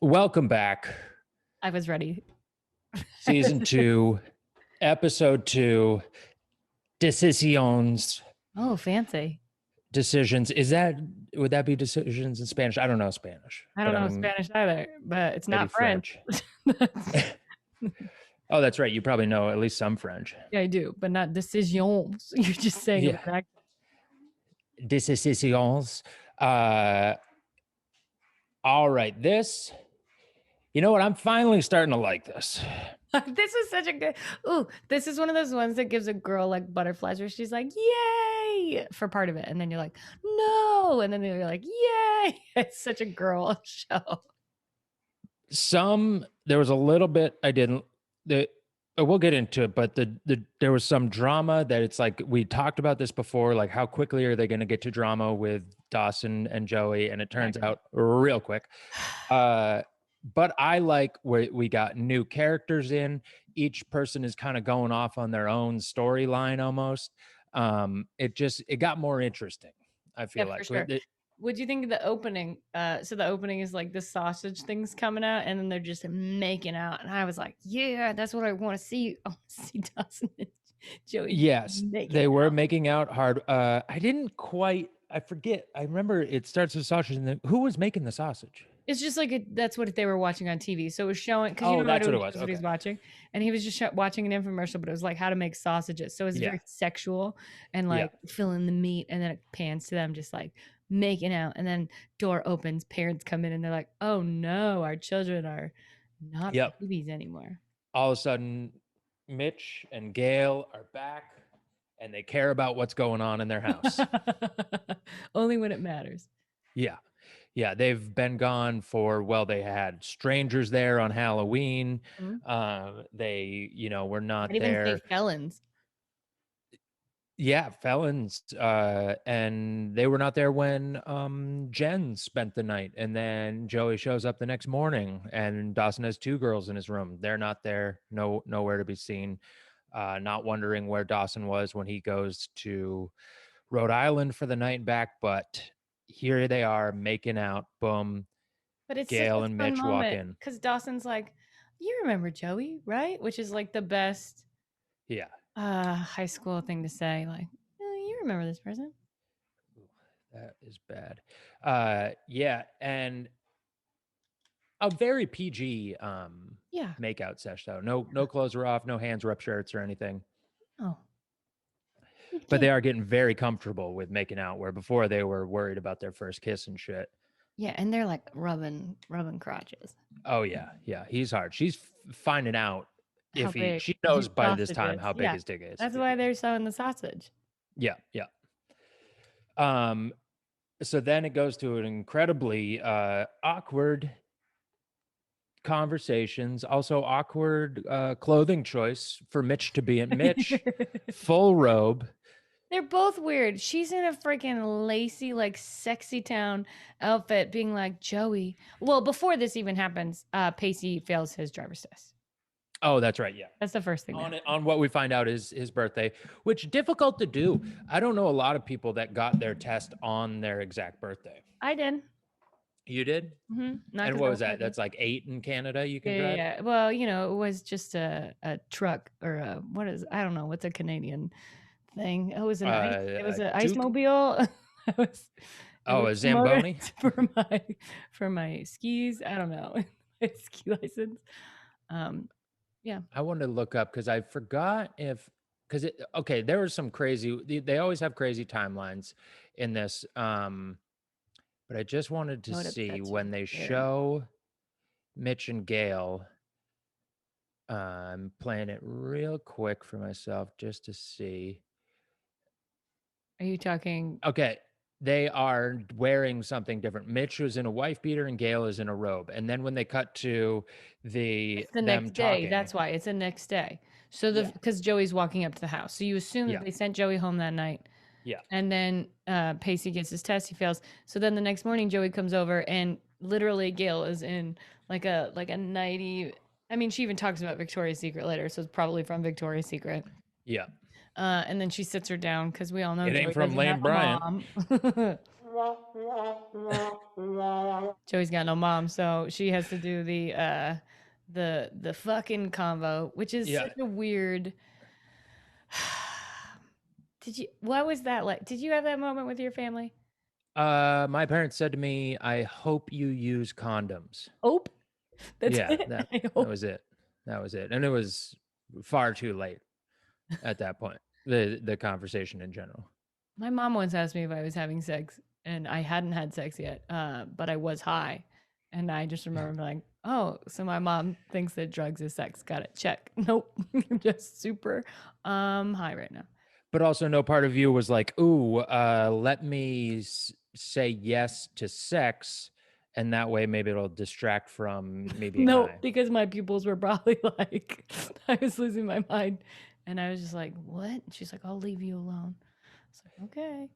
Welcome back. I was ready. Season 2, episode 2, decisions. Oh, fancy. Decisions. Would that be decisions in Spanish? I don't know Spanish, I don't but know I'm Spanish either, but it's maybe not French. French. Oh, that's right. You probably know at least some French. Yeah, I do, but not decisions. You're just saying it Yeah. with an accent. Decisions. Uh, all right. You know what? I'm finally starting to like this. This is such a good. Ooh, this is one of those ones that gives a girl like butterflies where she's like, yay, for part of it. And then you're like, no. And then you're like, yay. It's such a girl show. There was a little bit I didn't. We'll get into it, but there was some drama that it's like we talked about this before, like how quickly are they going to get to drama with Dawson and Joey, and it turns out real quick. But I like where we got new characters in. Each person is kind of going off on their own storyline almost. It got more interesting. I feel like. For sure. What do you think of the opening? So the opening is like the sausage things coming out, and then they're just making out, and I was like, "Yeah, that's what I want to see." I want to see Dawson and Joey. Yes, they were making out hard. I didn't quite. I forget. I remember it starts with sausage, and then who was making the sausage? It's just like that's what they were watching on TV. So it was showing because that's what it was. What he was watching, and he was just watching an infomercial, but it was like how to make sausages. So it was very sexual and like filling the meat, and then it pans to them just like making out, and then door opens, parents come in, and they're like, "Oh no, our children are not babies anymore." All of a sudden, Mitch and Gail are back, and they care about what's going on in their house. Only when it matters. Yeah, they've been gone they had strangers there on Halloween. Mm-hmm. They, were not I'd there. even say felons. Yeah, felons. And they were not there when Jen spent the night. And then Joey shows up the next morning, and Dawson has 2 girls in his room. They're not there. Nowhere to be seen. Not wondering where Dawson was when he goes to Rhode Island for the night and back, but here they are making out. Boom. But it's Gail and Mitch walk in because Dawson's like, "You remember Joey, right?" Which is like the best, high school thing to say. Like, oh, you remember this person? That is bad. Yeah, and a very PG makeout sesh though. No clothes are off, no hands are up shirts or anything. Oh. But they are getting very comfortable with making out, where before they were worried about their first kiss and shit. Yeah, and they're like rubbing crotches. Oh yeah. He's hard. She's finding out she knows by this time how big his dick is. That's why they're sewing the sausage. Yeah. So then it goes to an incredibly awkward conversations, also awkward clothing choice for Mitch to be in. Mitch, full robe. They're both weird. She's in a freaking lacy, like sexy town outfit, being like, Joey. Well, before this even happens, Pacey fails his driver's test. Oh, that's right. Yeah. That's the first thing. On what we find out is his birthday, which difficult to do. I don't know a lot of people that got their test on their exact birthday. I did. You did? Mm-hmm. And what was that? That's like 8 in Canada you can drive? Yeah. Well, it was just a truck or I don't know. What's a Canadian thing? It was an ice mobile. A Zamboni? For my skis. I don't know. My ski license. Yeah. I wanted to look up because I forgot there was some crazy, they always have crazy timelines in this. But I just wanted to see when they show Mitch and Gail. I'm playing it real quick for myself just to see. Are you talking? Okay. They are wearing something different. Mitch was in a wife beater and Gail is in a robe. And then when they cut to the next day, that's why it's the next day. So because Joey's walking up to the house. So you assume that they sent Joey home that night. Yeah. And then Pacey gets his test, he fails. So then the next morning Joey comes over and literally Gail is in like a nightie. I mean, she even talks about Victoria's Secret later, so it's probably from Victoria's Secret. Yeah. And then she sits her down because we all know it ain't from Lane Bryant. Joey's got no mom, so she has to do the fucking convo, which is Yeah. such a weird. What was that like? Did you have that moment with your family? My parents said to me, "I hope you use condoms." Hope. That's Yeah, it. that I that hope. was it. That was it. And it was far too late at that point. The conversation in general. My mom once asked me if I was having sex, and I hadn't had sex yet, but I was high. And I just remember being like, oh, so my mom thinks that drugs is sex. Got it. Check. Nope. I'm just super high right now. But also no part of you was like, "Ooh, let me say yes to sex, and that way maybe it'll distract from me being No, high." because my pupils were probably like, I was losing my mind. And I was just like, what? And she's like, I'll leave you alone. It's like, okay.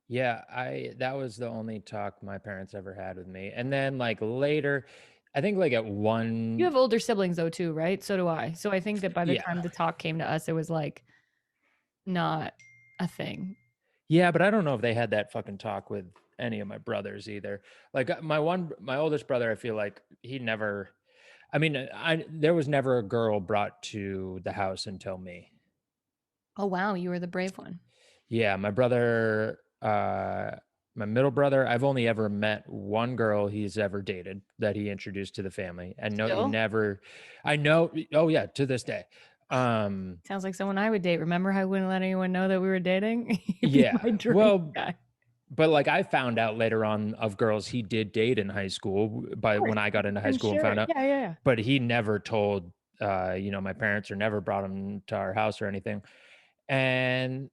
Yeah, I that was the only talk my parents ever had with me. And then like later, I think like at You one have older siblings though too, right? So do I. So I think that by the yeah. time the talk came to us, it was like not a thing. Yeah, but I don't know if they had that fucking talk with any of my brothers either. Like my oldest brother, I feel like he never I mean, I there was never a girl brought to the house until me. Oh wow, you were the brave one. Yeah, my brother, my middle brother, I've only ever met one girl he's ever dated that he introduced to the family. And no, he Still? never, I know, oh yeah, to this day. Sounds like someone I would date. Remember how I wouldn't let anyone know that we were dating? He'd be Yeah, my dream well, guy. but like I found out later on of girls he did date in high school, Of but course. when I got into high I'm school and sure. found out, Yeah, yeah, yeah. but he never told, my parents or never brought him to our house or anything. And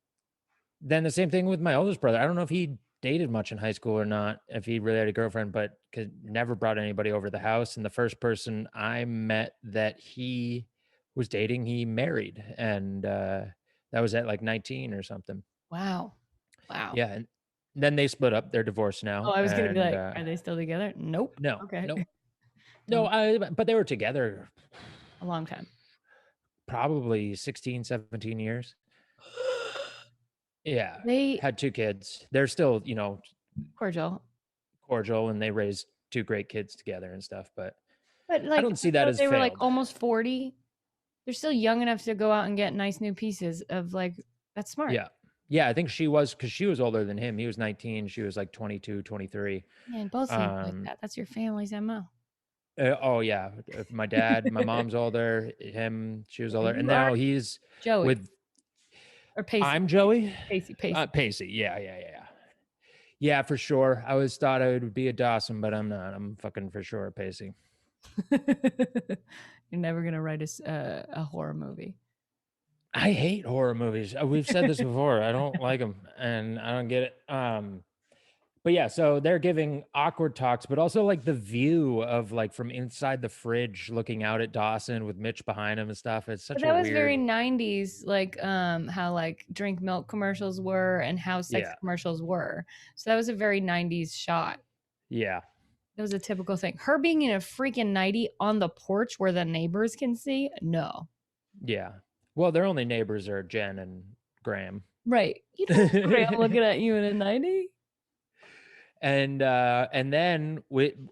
then the same thing with my oldest brother. I don't know if he dated much in high school or not, if he really had a girlfriend, but could never brought anybody over the house. And the first person I met that he was dating, he married. And that was at like 19 or something. Wow. Wow. Yeah. And then they split up. They're divorced Oh, now. I was gonna be And like, are they still together? Nope. no, Okay. no, no, Don't but they were together a long time. probably 16, 17 years. Yeah. They Had two kids. They're still, cordial. cordial and they raised two great kids together and stuff. But But I like don't see even that though as they were like failed. almost 40, they're still young enough to go out and get nice new pieces of like that's smart. Yeah. Yeah, I think she was because she was older than him. He was 19. She was like 22, 23. Man, both seem like Um, that. That's your family's MO. oh yeah. My dad, my mom's older, him, she was older. And You are now he's Joey with or Pacey. I'm Joey. Pacey. Pacey. Yeah, yeah, yeah. Yeah, yeah, for sure. I always thought I would be a Dawson, but I'm not. I'm fucking for sure a Pacey. You're never gonna write a horror movie. I hate horror movies. We've said this before. I don't like them, and I don't get it. But yeah, so they're giving awkward talks, but also like the view of like from inside the fridge looking out at Dawson with Mitch behind him and stuff. It's But such a that was very weird, 90s, like how like drink milk commercials were and how sex yeah, commercials were. So that was a very 90s shot. yeah, That was a typical thing. Her being in a freaking nightie on the porch where the neighbors can see, no. yeah. Well, their only neighbors are Jen and Graham. Right. You don't want Graham looking at you in a nightie. And then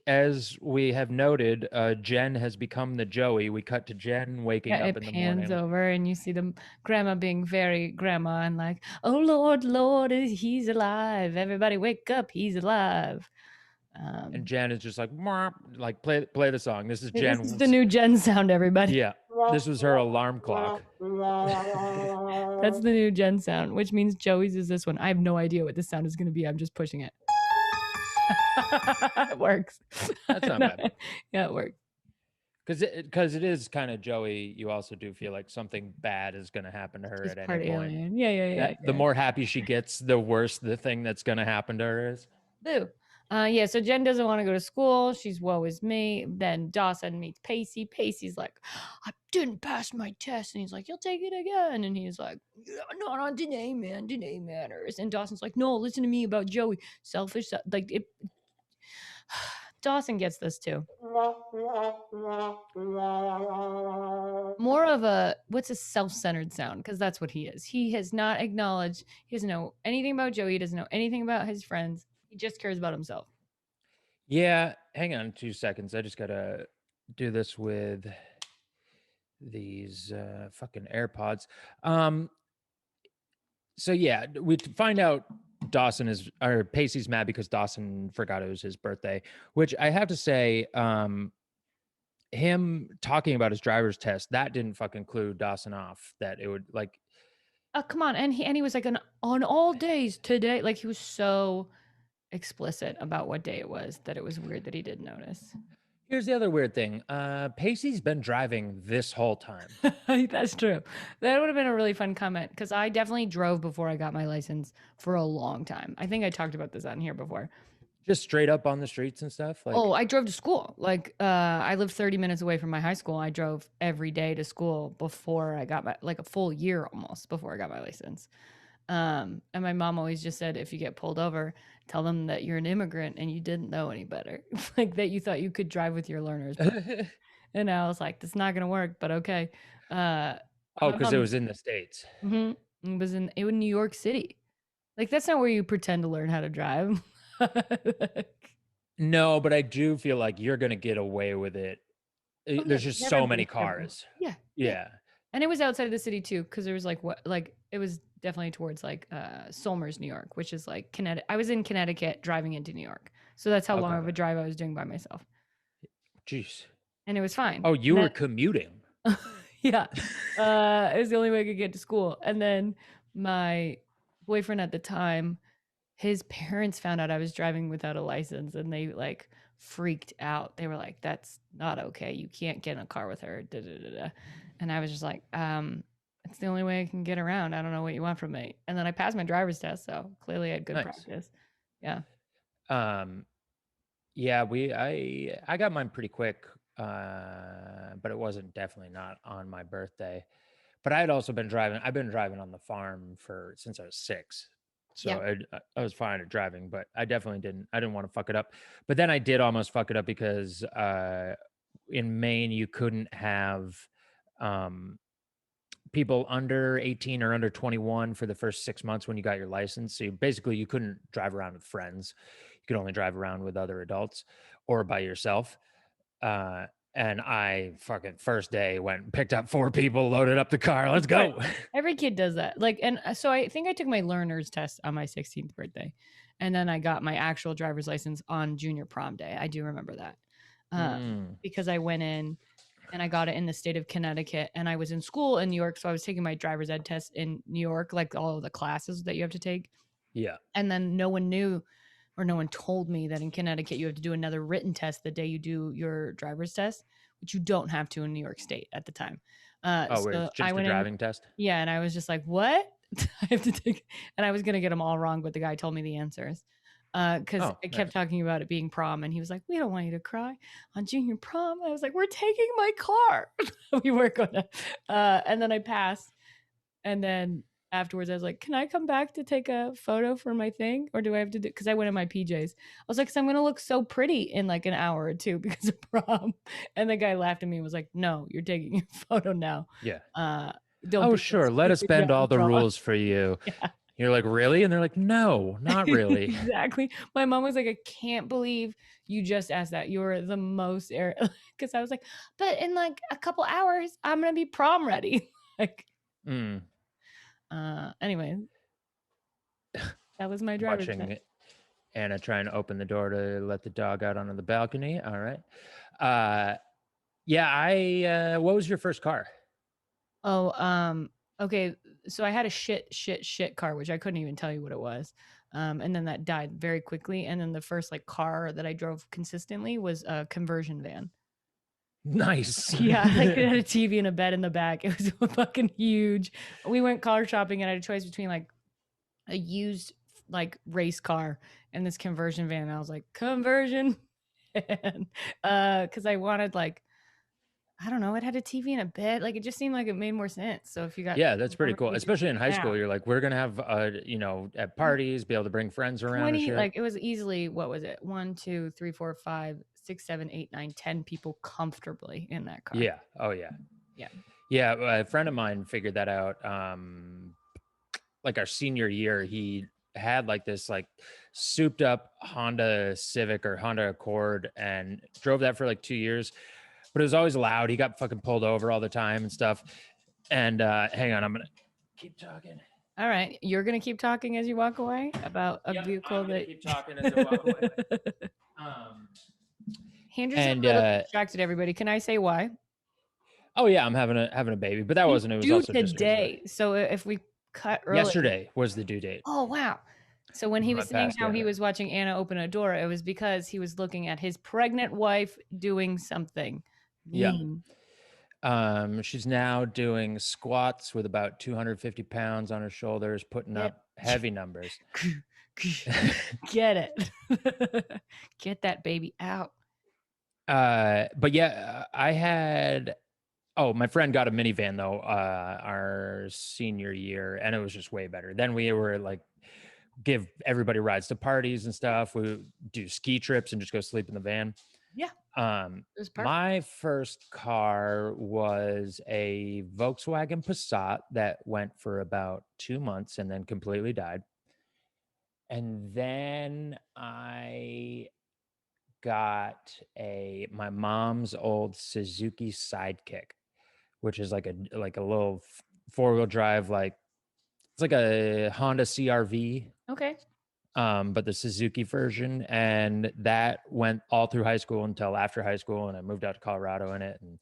as we have noted, Jen has become the Joey. We cut to Jen waking Yeah, up it in the pans morning. over and you see the grandma being very grandma and like, oh Lord, Lord, he's alive. Everybody wake up, he's alive. And Jen is just like, like play the song. This is This Jen. is the new Jen sound, everybody. Yeah, this was her alarm clock. That's the new Jen sound, which means Joey's is this one. I have no idea what this sound is going to be. I'm just pushing it. It works. That's not bad. Yeah, it works. Because it is kind of Joey. You also do feel like something bad is going to happen to her She's at part any point. alien. Yeah. The more happy she gets, the worse the thing that's going to happen to her is. Boo. Yeah, so Jen doesn't want to go to school. She's woe is me. Then Dawson meets Pacey. Pacey's like, I didn't pass my test. And he's like, you'll take it again. And he's like, yeah, not on today, man. Today matters. And Dawson's like, no, listen to me about Joey. Selfish. Like, it. Dawson gets this too. More of a, what's a self-centered sound? Because that's what he is. He has not acknowledged, he doesn't know anything about Joey, he doesn't know anything about his friends. He just cares about himself. Yeah, hang on 2 seconds. I just gotta do this with these fucking AirPods. So yeah, we find out Dawson is, or Pacey's mad because Dawson forgot it was his birthday, which I have to say, him talking about his driver's test, that didn't fucking clue Dawson off that it would like. Oh, come on. And he was like, on all days today. Like he was so explicit about what day it was that it was weird that he didn't notice. Here's the other weird thing. Pacey's been driving this whole time. That's true. That would have been a really fun comment because I definitely drove before I got my license for a long time. I think I talked about this on here before. Just straight up on the streets and stuff. Like, oh, I drove to school. Like, I lived 30 minutes away from my high school. I drove every day to school before I got my, like a full year almost before I got my license. And my mom always just said, if you get pulled over, tell them that you're an immigrant and you didn't know any better. Like that you thought you could drive with your learners. And I was like, that's not going to work, but okay. because it was in the States. It was in New York City. Like, that's not where you pretend to learn how to drive. No, but I do feel like you're going to get away with it. There's just so many cars. Yeah. And it was outside of the city too, because there was like it was definitely towards like Somers, New York, which is like Connecticut. I was in Connecticut driving into New York, so that's how long of a drive I was doing by myself. Jeez. And it was fine. Oh, you were commuting. Yeah. It was the only way I could get to school. And then my boyfriend at the time, his parents found out I was driving without a license and they like freaked out. They were like, that's not okay. You can't get in a car with her. Da, da, da, da. And I was just like, it's the only way I can get around. I don't know what you want from me. And then I passed my driver's test. So clearly I had good practice. Yeah. Yeah, I got mine pretty quick. But it wasn't definitely not on my birthday. But I had also been driving. I've been driving on the farm since I was 6. So I was fine at driving, but I definitely didn't want to fuck it up. But then I did almost fuck it up because in Maine, you couldn't have people under 18 or under 21 for the first 6 months when you got your license. So you couldn't drive around with friends. You could only drive around with other adults or by yourself. And I fucking first day went and picked up 4 people, loaded up the car. Let's go. Every kid does that. Like, and so I think I took my learner's test on my 16th birthday. And then I got my actual driver's license on junior prom day. I do remember that. Because I went in and I got it in the state of Connecticut and I was in school in New York. So I was taking my driver's ed test in New York, like all of the classes that you have to take. Yeah. And then no one knew or no one told me that in Connecticut you have to do another written test the day you do your driver's test, which you don't have to in New York State at the time. So just the driving test? Yeah, and I was just like, what? I have to take, and I was going to get them all wrong, but the guy told me the answers. Because I kept talking about it being prom, and he was like, we don't want you to cry on junior prom. I was like, we're taking my car. We were going to. And then I passed, and then afterwards I was like, can I come back to take a photo for my thing, or do I have to do, because I went in my PJs. I was like, because I'm gonna look so pretty in like an hour or two because of prom. And the guy laughed at me and was like, no, you're taking your photo now. Yeah. Don't sure, let us bend all the rules for you. Yeah. You're like, really? And they're like, no, not really. Exactly. My mom was like, I can't believe you just asked that. You're the most because I was like, but in like a couple hours I'm gonna be prom ready. Like anyway, that was my driver's watching Anna trying to open the door to let the dog out onto the balcony. All right. Yeah, what was your first car? Okay, so I had a shit car, which I couldn't even tell you what it was. And then that died very quickly. And then the first like car that I drove consistently was a conversion van. Nice. Yeah, like it had a TV and a bed in the back. It was fucking huge. We went car shopping and I had a choice between like a used like race car and this conversion van. And I was like, conversion. And because I wanted like, I don't know, it had a TV and a bed. Like it just seemed like it made more sense. So if you got that's pretty cool. Especially in high school, you're like, we're gonna have at parties, be able to bring friends around. 20, like it was easily, what was it? 1, 2, 3, 4, 5, 6, 7, 8, 9, 10 people comfortably in that car. Yeah. Oh yeah. Yeah. Yeah. A friend of mine figured that out. Like our senior year, he had like this like souped up Honda Civic or Honda Accord and drove that for like 2 years, but it was always loud. He got fucking pulled over all the time and stuff. And hang on, I'm gonna keep talking. All right, you're gonna keep talking as you walk away about a vehicle I'm gonna that. keep talking as I walk away. Handren's a And little distracted. Everybody, can I say why? oh yeah, I'm having a baby, but that wasn't. It was Due also just today. So if we cut early, yesterday was the due date. Oh wow! So when he was saying how yeah. he was watching Anna open a door, it was because he was looking at his pregnant wife doing something mean. Yeah. She's now doing squats with about 250 pounds on her shoulders, putting up heavy numbers. Get it. Get that baby out. But yeah, I had, my friend got a minivan though, our senior year, and it was just way better. Then we were like, give everybody rides to parties and stuff. We would do ski trips and just go sleep in the van. Yeah. My first car was a Volkswagen Passat that went for about 2 months and then completely died. And then I got my mom's old Suzuki Sidekick, which is like a little 4-wheel drive, like it's like a Honda CRV. Okay. But the Suzuki version, and that went all through high school until after high school, and I moved out to Colorado in it, and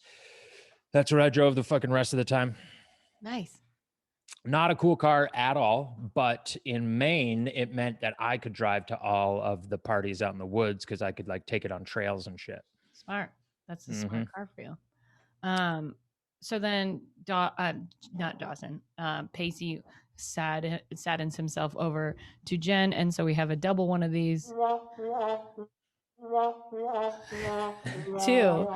that's where I drove the fucking rest of the time. Nice. Not a cool car at all, but in Maine, it meant that I could drive to all of the parties out in the woods because I could like take it on trails and shit. Smart. That's a smart car for you. So then, not Dawson, Pacey saddens himself over to Jen, and so we have a double one of these. Two.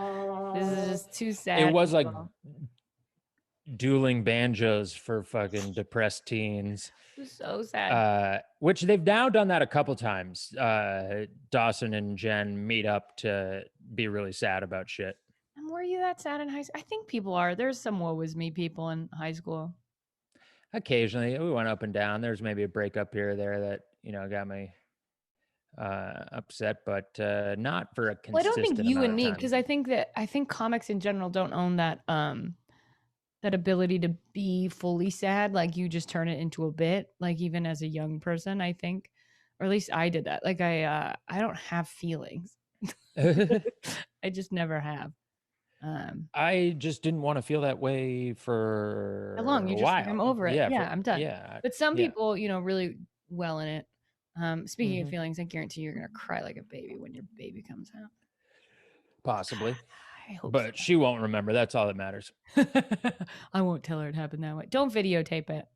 This is just too sad. It was like dueling banjos for fucking depressed teens. So sad. Which they've now done that a couple times. Dawson and Jen meet up to be really sad about shit. And were you that sad in high school? I think people are. There's some woe was me people in high school. Occasionally, we went up and down. There's maybe a breakup here or there that got me upset, but not for a consistent. Well, I don't think you and me, because I think comics in general don't own that that ability to be fully sad. Like you just turn it into a bit. Like even as a young person, I think, or at least I did that. Like I don't have feelings. I just never have. I just didn't want to feel that way for how long? You just like, I'm over it. Yeah, I'm done. Yeah, but some people, really well in it. Speaking of feelings, I guarantee you're gonna cry like a baby when your baby comes out. Possibly. I hope but so. She won't remember. That's all that matters. I won't tell her it happened that way. Don't videotape it.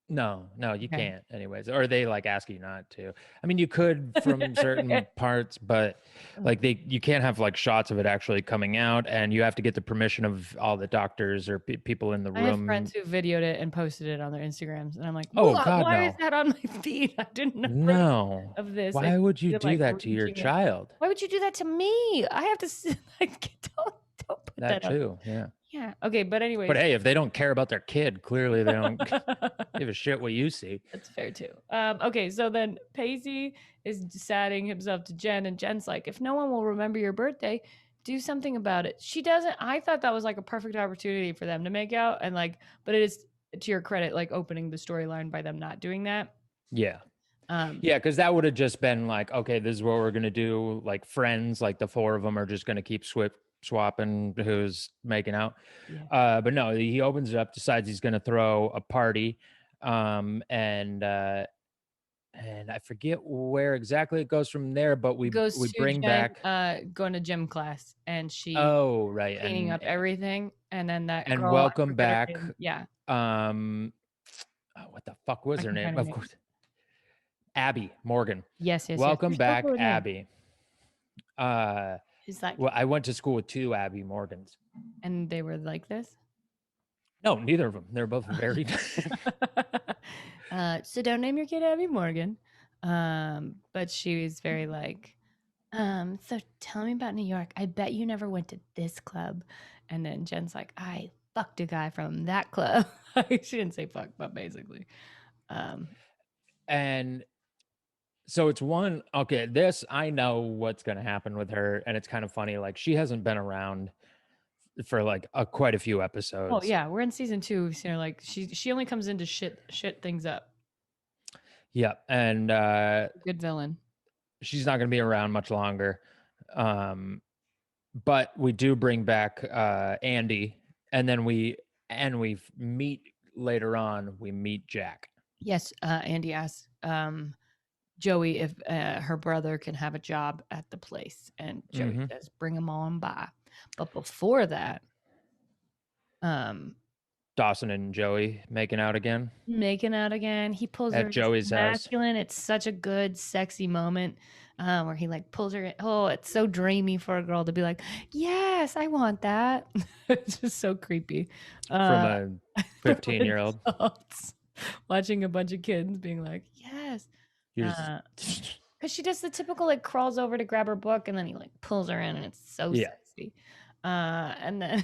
No, you can't anyways. Or they like ask you not to. I mean, you could from certain parts, but like you can't have like shots of it actually coming out, and you have to get the permission of all the doctors or people in the room. I have friends who videoed it and posted it on their Instagrams, and I'm like, oh God, why is that on my feed? I didn't know of this. Why would you do that to your child? Why would you do that to me? I have to like don't put that too. up. Yeah. Yeah. Okay. But anyway. But hey, if they don't care about their kid, clearly they don't give a shit what you see. That's fair too. Okay. So then Pacey is sadding himself to Jen, and Jen's like, if no one will remember your birthday, do something about it. She doesn't. I thought that was like a perfect opportunity for them to make out, and like, but it is to your credit, like opening the storyline by them not doing that. Yeah. Yeah, because that would have just been like, okay, this is what we're gonna do. Like friends, like the four of them are just gonna keep swapping who's making out. Yeah. But no, he opens it up, decides he's going to throw a party. And I forget where exactly it goes from there, but we bring Jen, back going to gym class, and she right, cleaning up everything, and then that and girl, welcome back. Yeah. What the fuck was her name? Of course, Abby Morgan. Yes. Welcome back, Abby. Is that... Well, I went to school with 2 Abby Morgans. And they were like this? No, neither of them. They're both very... So don't name your kid Abby Morgan. But she was very like, So tell me about New York. I bet you never went to this club. And then Jen's like, I fucked a guy from that club. She didn't say fuck, but basically. Um, And so it's one, okay, this, I know what's going to happen with her. And it's kind of funny. Like, she hasn't been around for like quite a few oh episodes. yeah, we're in season 2. We've seen her like she only comes in to shit things up. Yeah. And Good villain. she's not going to be around much longer. But we do bring back Andy. And then we meet later on, we meet Jack. Yes, Andy asks Joey if her brother can have a job at the place, and Joey Mm-hmm. says, "Bring him on by." But before that, um, Dawson and Joey making out again making out again. He pulls her. at It's Joey's house. masculine. It's such a good, sexy moment where he like pulls her. Oh, it's so dreamy for a girl to be like, "Yes, I want that." It's just so creepy. From Uh, a from 15-year-old. adults watching a bunch of kids being like, "Yes." You're Because she does the typical like crawls over to grab her book and then he like pulls her in and it's so yeah, sexy. And then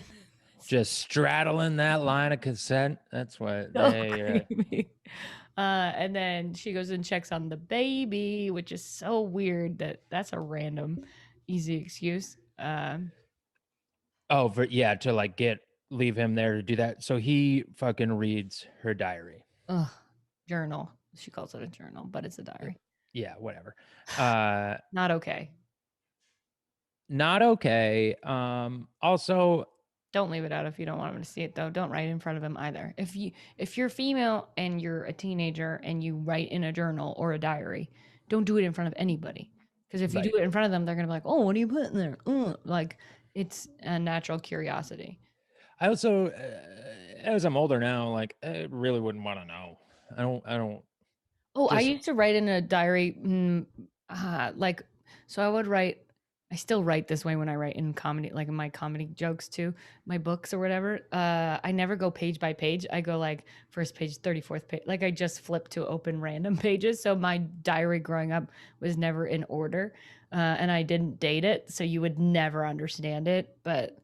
just straddling that line of consent. That's what so they. creepy. And then she goes and checks on the baby, which is so weird that that's a random, easy excuse. Oh, yeah, to like leave him there to do that. So he fucking reads her diary. Ugh, journal. She calls it a journal, but it's a diary. Yeah, whatever. Not okay. Not okay. Also, Don't leave it out if you don't want him to see it though. Don't write in front of him either. If you're female and you're a teenager and you write in a journal or a diary, don't do it in front of anybody. Because if you right. do it in front of them, they're gonna be like, "Oh, what are you putting there?" Like it's a natural curiosity. I also, as I'm older now, like I really wouldn't want to know. I don't Oh, I just used to write in a diary, like, so I would write. I still write this way when I write in comedy, like in my comedy jokes too, my books or whatever. I never go page by page. I go like first page, 34th page. Like I just flip to open random pages. So my diary growing up was never in order, and I didn't date it, so you would never understand it. But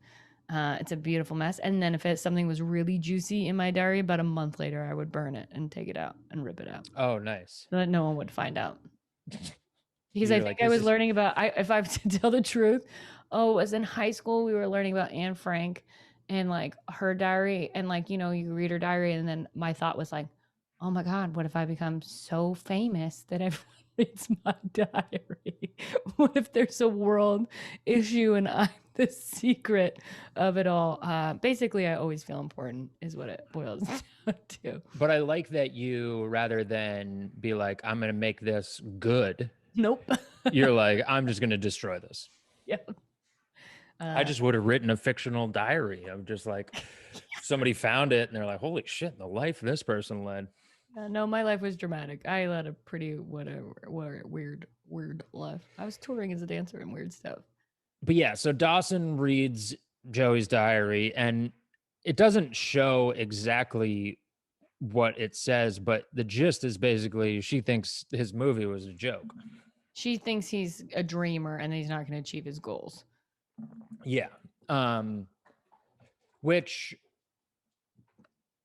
it's a beautiful mess. And then if something was really juicy in my diary, about a month later, I would burn it and take it out and rip it out oh, nice. so that no one would find out. Because I You're think like, I this was is learning about, if I have to tell the truth, oh, it was in high school, we were learning about Anne Frank and like her diary. And like, you read her diary. And then my thought was like, oh my God, what if I become so famous that everyone reads my diary? What if there's a world issue and I'm the secret of it all? Basically, I always feel important, is what it boils down to. but I like that you, rather than be like, I'm going to make this good, Nope. you're like, I'm just going to destroy this. Yeah. I Uh, just would have written a fictional diary of just like somebody found it and they're like, holy shit, the life this person led. no, my life was dramatic. I led a pretty whatever, weird life. I was touring as a dancer and weird stuff. But yeah, so Dawson reads Joey's diary and it doesn't show exactly what it says, but the gist is basically she thinks his movie was a joke. She thinks he's a dreamer and he's not going to achieve his goals. Yeah. Which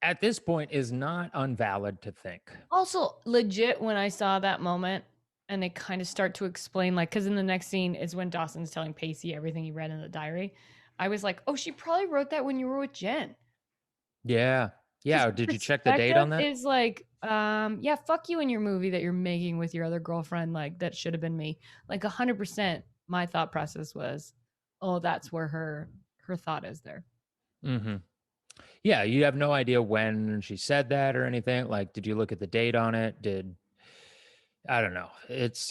at this point is not unvalid to think. Also, legit, when I saw that moment and they kind of start to explain, like, because in the next scene is when Dawson's telling Pacey everything he read in the diary. I was like, oh, she probably wrote that when you were with Jen. Yeah. Yeah. Did you check the date Perspective on that? is like, yeah, fuck you in your movie that you're making with your other girlfriend. Like, that should have been me. Like, 100%. My thought process was, oh, that's where her thought is there. Mm-hmm. Yeah, you have no idea when she said that or anything. Like, did you look at the date on it? I don't know. It's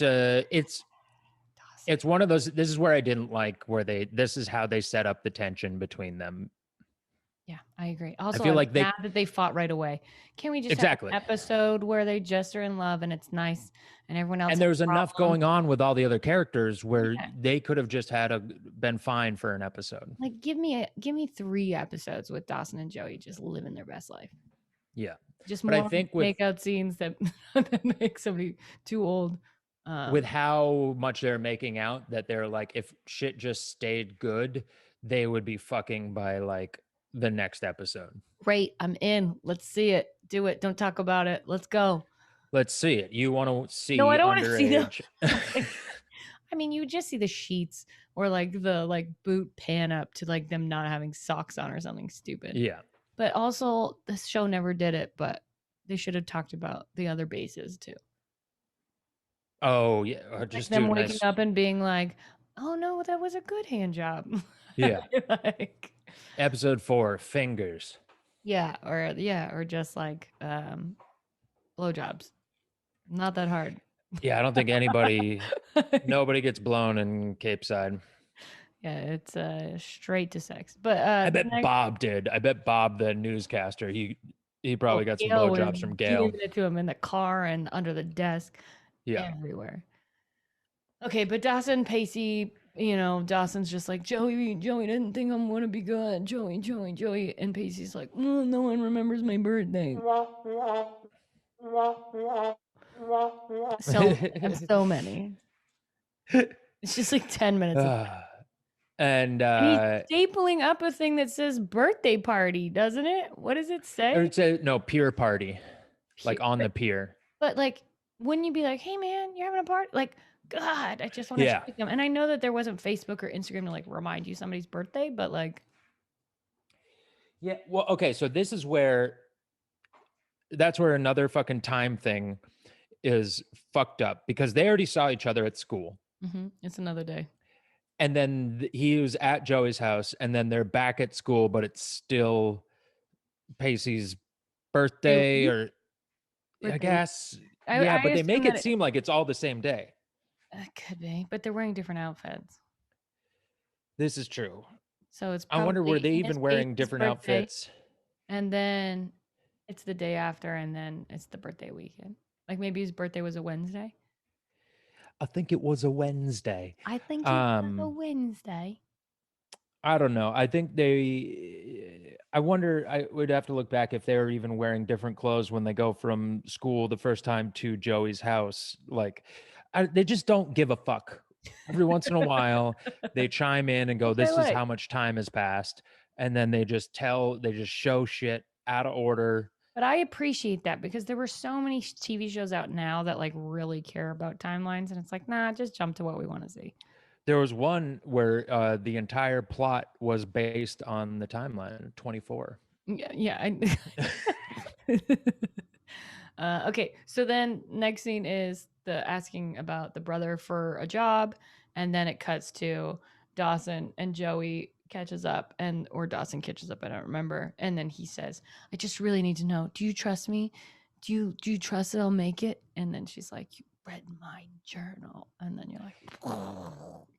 one of those. This is where I didn't like where this is how they set up the tension between them. Yeah, I agree. I Also, feel I'm like mad that they fought right away. Can we just have exactly. an episode where they just are in love and it's nice and everyone else And has there's enough problems? going on with all the other characters where Yeah. they could have just been fine for an episode. Like give me 3 episodes with Dawson and Joey just living their best life. Yeah. Just But I more think with makeout scenes that that make somebody too old. With how much they're making out, that they're like, if shit just stayed good, they would be fucking by like the next episode. Great, I'm in. Let's see it. Do it. Don't talk about it. Let's go. Let's see it. You want to No, I see don't want to see them. underage? I mean, you just see the sheets or like the like boot pan up to like them not having socks on or something stupid. Yeah. But also, the show never did it, but they should have talked about the other bases too. Oh yeah, or Like just them do waking nice. up and being like, "Oh no, that was a good hand job." Yeah. Like, Episode 4, fingers. yeah, or just like blowjobs. Not that hard. Yeah, I don't think nobody gets blown in Cape Side. Yeah, it's straight to sex. But I the bet next, Bob did. I bet Bob, the newscaster, he probably got some Gail was blowjobs from Gail. giving it to him in the car and under the desk, Yeah. everywhere. Okay, but Dawson, Pacey, Dawson's just like, Joey didn't think I'm gonna be good. Joey. And Pacey's like, no one remembers my birthday. So many. It's just like 10 minutes of that. And he's stapling up a thing that says birthday party, doesn't it? What does it say? Or it says, no, pier party. Like on the pier. But like, wouldn't you be like, hey man, you're having a party? Like, God, I just want to shake them. And I know that there wasn't Facebook or Instagram to like remind you somebody's birthday, but like. Yeah, well, okay, so this is where, that's where another fucking time thing is fucked up, because they already saw each other at school. Mm-hmm. It's another day. And then he was at Joey's house, and then they're back at school, but it's still Pacey's birthday, or birthday. I guess. But they make it seem like it's all the same day. It could be, but they're wearing different outfits. This is true. So it's I wonder, were they even wearing different outfits? And then it's the day after, and then it's the birthday weekend. Like maybe his birthday was a Wednesday. I think it was a Wednesday. I think it was a Wednesday. I don't know. I think I wonder, I would have to look back if they were even wearing different clothes when they go from school the first time to Joey's house. Like, they just don't give a fuck. Every once in a while, they chime in and go, this is how much time has passed. And then they just show shit out of order. But I appreciate that, because there were so many TV shows out now that like really care about timelines. And it's like, nah, just jump to what we want to see. There was one where the entire plot was based on the timeline, 24. Yeah. Okay, so then next scene is the asking about the brother for a job, and then it cuts to Dawson and Joey catches up, or Dawson catches up, I don't remember. And then he says, I just really need to know, do you trust me? Do you trust that I'll make it? And then she's like, you read my journal. And then you're like,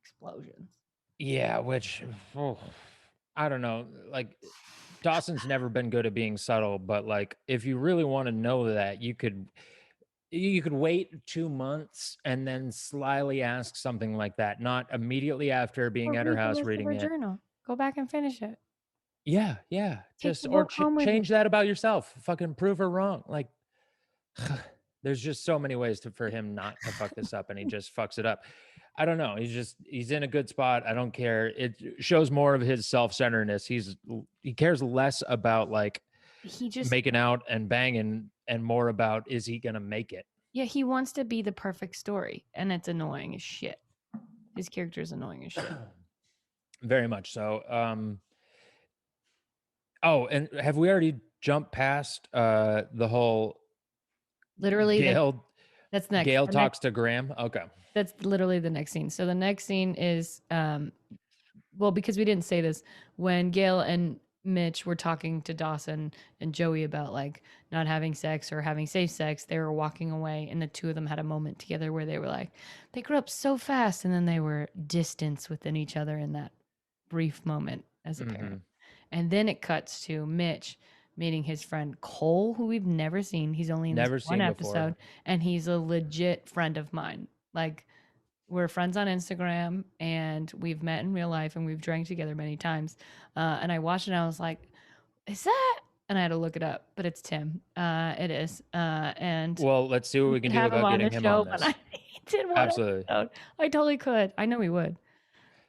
explosions. Yeah, which, I don't know. Like, Dawson's never been good at being subtle, but like, if you really want to know that, you could wait 2 months and then slyly ask something like that, not immediately after being at her house reading it. Journal. Go back and finish it. Yeah. Just, or change that about yourself. Fucking prove her wrong. Like, there's just so many ways for him not to fuck this up, and he just fucks it up. I don't know. He's in a good spot. I don't care. It shows more of his self-centeredness. He cares less about like making out and banging, and more about, is he gonna make it? Yeah, he wants to be the perfect story, and it's annoying as shit. His character is annoying as shit. Very much so. Oh, and have we already jumped past the whole literally Gail? That's next. Gail talks to Graham. Okay. That's literally the next scene. So the next scene is well, because we didn't say this, when Gail and Mitch were talking to Dawson and Joey about like not having sex or having safe sex, they were walking away, and the two of them had a moment together where they were like, they grew up so fast, and then they were distanced within each other in that brief moment as a parent. And then it cuts to Mitch meeting his friend Cole, who we've never seen. He's only in this one episode, and he's a legit friend of mine. Like, we're friends on Instagram, and we've met in real life, and we've drank together many times. And I watched it, and I was like, is that? and I had to look it up, but it's Tim. It is. And Well, let's see what we we can could do have him about on getting the him on show, but this. I did one Absolutely. episode. I totally could. I know he would.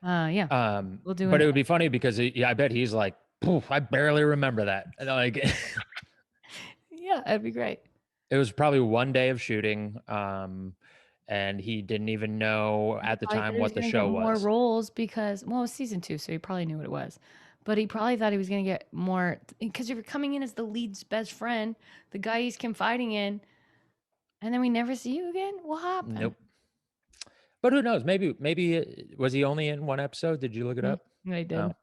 Yeah. We'll do But it it. would be funny because I bet he's like, poof, I barely remember that. And like, Yeah, that'd be great. it was probably one day of shooting. And he didn't even know at the I thought time he was what the gonna get show more was. roles because, well, it was season 2, so he probably knew what it was. But he probably thought he was gonna get more because you're coming in as the lead's best friend, the guy he's confiding in, and then we never see you again. What happened? Nope. But who knows? Maybe was he only in one episode? Did you look it up? I did. Oh.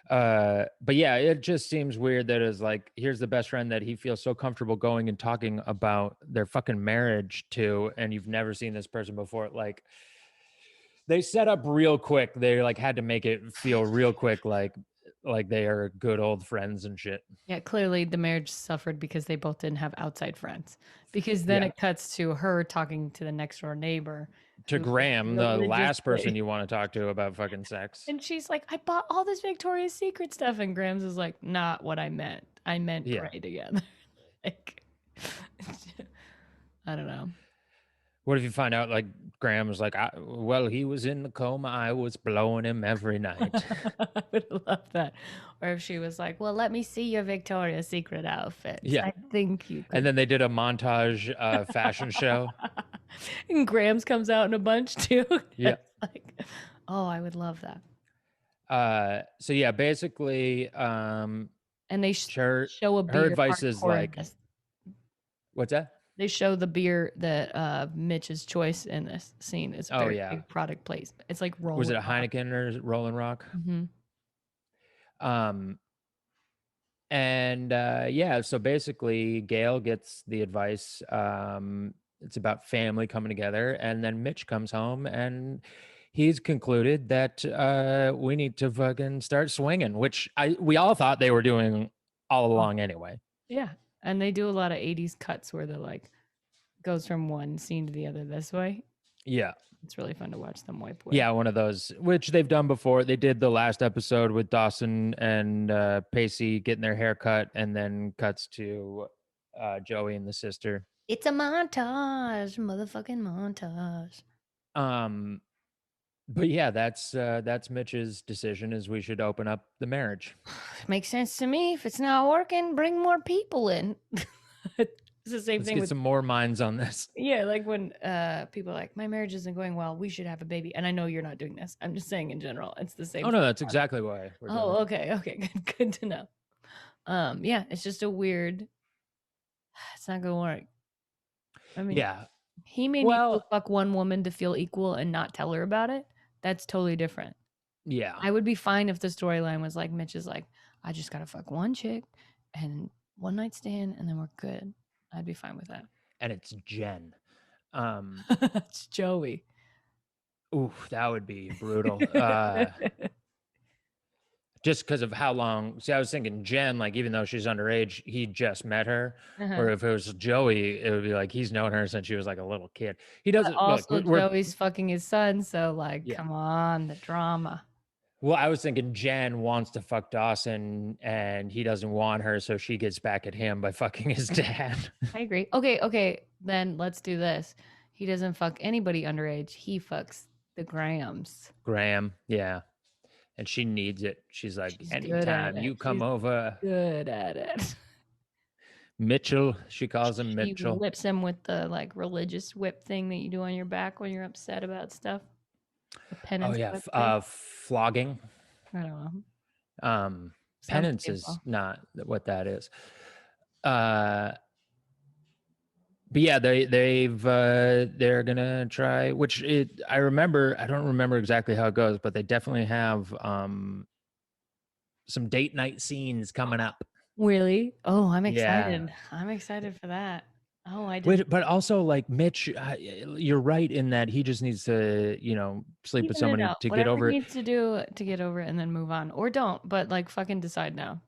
But yeah, it just seems weird that it's like, here's the best friend that he feels so comfortable going and talking about their fucking marriage to, and you've never seen this person before. Like, they set up real quick. They like had to make it feel real quick, like they are good old friends and shit. Yeah, clearly the marriage suffered because they both didn't have outside friends. Because then Yeah. it cuts to her talking to the next door neighbor. To who Graham, the last person religiously- you want to talk to about fucking sex. And she's like, I bought all this Victoria's Secret stuff. And Graham's is like, not what I meant. I meant Yeah. pray together. Like, I don't know. What if you find out like Graham was like, well, he was in the coma. I was blowing him every night. I would love that. Or if she was like, well, let me see your Victoria's Secret outfit. Yeah. I think you could. And then they did a montage fashion show. And Graham's comes out in a bunch too. Yeah. Like, oh, I would love that. So yeah, basically, And they her show a beer. her advice is hardcore like, in this. what's that? They show the beer that Mitch's choice in this scene. It's a very yeah. big product placement. It's like Rolling Was it a Rock. Heineken or Rolling Rock? Mm-hmm. And yeah, so basically Gail gets the advice. It's about family coming together, and then Mitch comes home and he's concluded that we need to fucking start swinging, which we all thought they were doing all along anyway. Yeah, and they do a lot of 80s cuts where they're like goes from one scene to the other this way. Yeah. It's really fun to watch them wipe away. Yeah, one of those, which they've done before. They did the last episode with Dawson and Pacey getting their hair cut, and then cuts to Joey and the sister. It's a montage, motherfucking montage. But yeah, that's Mitch's decision, is we should open up the marriage. Makes sense to me. If it's not working, bring more people in. It's the same thing. Let's get some more minds on this. Yeah, like when people are like, my marriage isn't going well, we should have a baby. And I know you're not doing this. I'm just saying in general, it's the same. Oh no, that's exactly why we're doing it. Okay, good to know. Yeah, it's just a weird. It's not gonna work. I mean, yeah, he made me fuck one woman to feel equal and not tell her about it. That's totally different. Yeah, I would be fine if the storyline was like Mitch is like, I just gotta fuck one chick and one night stand, and then we're good. I'd be fine with that. And it's Jen. It's Joey. Ooh, that would be brutal. Just because of how long. See, I was thinking Jen, like, even though she's underage, he just met her. Or if it was Joey, it would be like he's known her since she was like a little kid. He doesn't. But also, Joey's fucking his son, so like, come on, the drama. Well, I was thinking Jen wants to fuck Dawson and he doesn't want her, so she gets back at him by fucking his dad. I agree. Okay, then let's do this. He doesn't fuck anybody underage. He fucks the Grahams. Graham, yeah. And she needs it. She's like, anytime you come over. Good at it. Mitchell, she calls him Mitchell. She whips him with the like religious whip thing that you do on your back when you're upset about stuff. Oh yeah, flogging. I don't know. Penance is not what that is. But yeah, they're gonna try. Which I remember. I don't remember exactly how it goes, but they definitely have some date night scenes coming up. Really? Oh, I'm excited. Yeah. I'm excited for that. Oh, I did. But also, like Mitch, you're right in that he just needs to, sleep with somebody to get over it. He needs to do to get over it and then move on, or don't. But like, fucking decide now.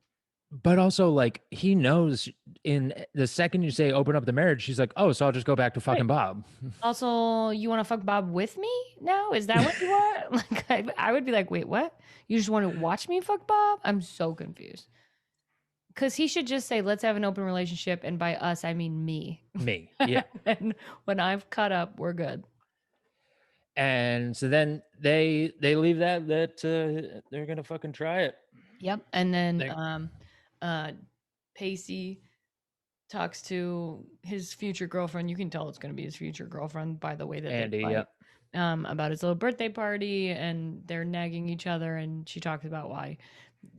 But also, like, he knows in the second you say open up the marriage, she's like, oh, so I'll just go back to fucking Bob. Also, you want to fuck Bob with me now? Is that what you want? Like, I would be like, wait, what? You just want to watch me fuck Bob? I'm so confused. Because he should just say, let's have an open relationship. And by us, I mean me. Me. Yeah. And when I've caught up, we're good. And so then they leave that they're gonna fucking try it. Yep. And then Pacey talks to his future girlfriend. You can tell it's going to be his future girlfriend by the way that Andy, they fight. yep. About his little birthday party, and they're nagging each other, and she talks about why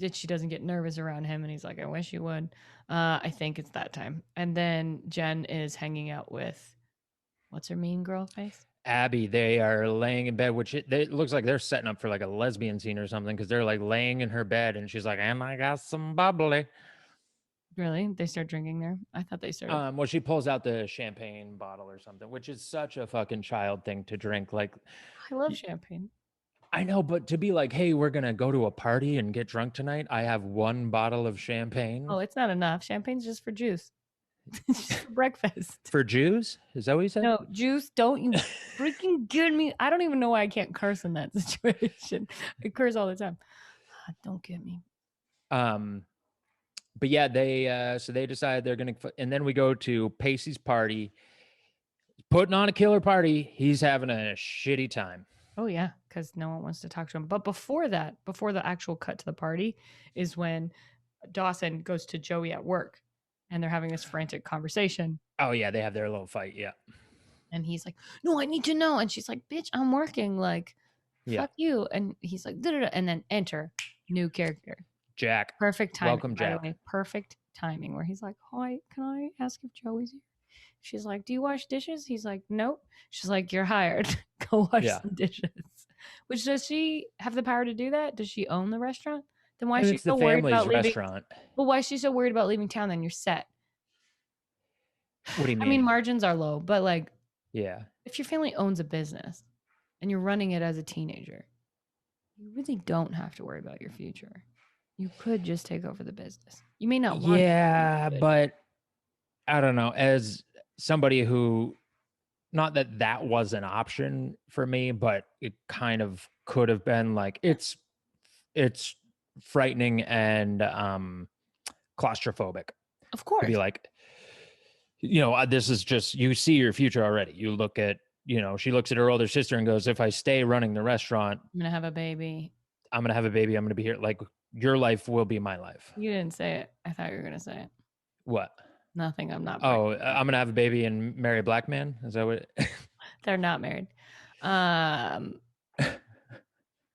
that she doesn't get nervous around him, and he's like, I wish you would. I think it's that time. And then Jen is hanging out with, what's her mean girl face? Abby. They are laying in bed, which it looks like they're setting up for like a lesbian scene or something, because they're like laying in her bed and she's like, and I got some bubbly. Really? They start drinking there? I thought they started. Well, she pulls out the champagne bottle or something, which is such a fucking child thing to drink. Like, I love champagne. I know, but to be like, hey, we're gonna go to a party and get drunk tonight. I have one bottle of champagne. Oh, it's not enough. Champagne's just for juice. It's just for breakfast. For Jews? Is that what you said? No, juice, don't you freaking get me. I don't even know why I can't curse in that situation. I curse all the time. Don't get me. But yeah, they decide they're gonna, and then we go to Pacey's party, putting on a killer party. He's having a shitty time. Oh yeah, because no one wants to talk to him. But before that, before the actual cut to the party, is when Dawson goes to Joey at work, and they're having this frantic conversation. Oh yeah, they have their little fight. Yeah. And he's like, "No, I need to know." And she's like, "Bitch, I'm working. Like, Yeah. fuck you." And he's like, "Da-da-da." And then enter new character. Jack. Perfect timing. Welcome, Jack. By the way, perfect timing. Where he's like, "Hi, can I ask if Joey's here?" She's like, "Do you wash dishes?" He's like, "Nope." She's like, "You're hired. Go wash some dishes." Which, does she have the power to do that? Does she own the restaurant? Then why is she so worried about leaving? Well, why is she so worried about leaving town? Then you're set. What do you mean? I mean, margins are low, but like, yeah, if your family owns a business and you're running it as a teenager, you really don't have to worry about your future. You could just take over the business. You may not want to, but I don't know. As somebody who, not that was an option for me, but it kind of could have been. Like, it's frightening and claustrophobic. Of course. To be like, this is just, you see your future already. You look at, she looks at her older sister and goes, if I stay running the restaurant, I'm going to have a baby. I'm going to be here. Like, your life will be my life. You didn't say it. I thought you were going to say it. What? Nothing. I'm not. Oh, I'm going to have a baby and marry a black man. Is that what? They're not married.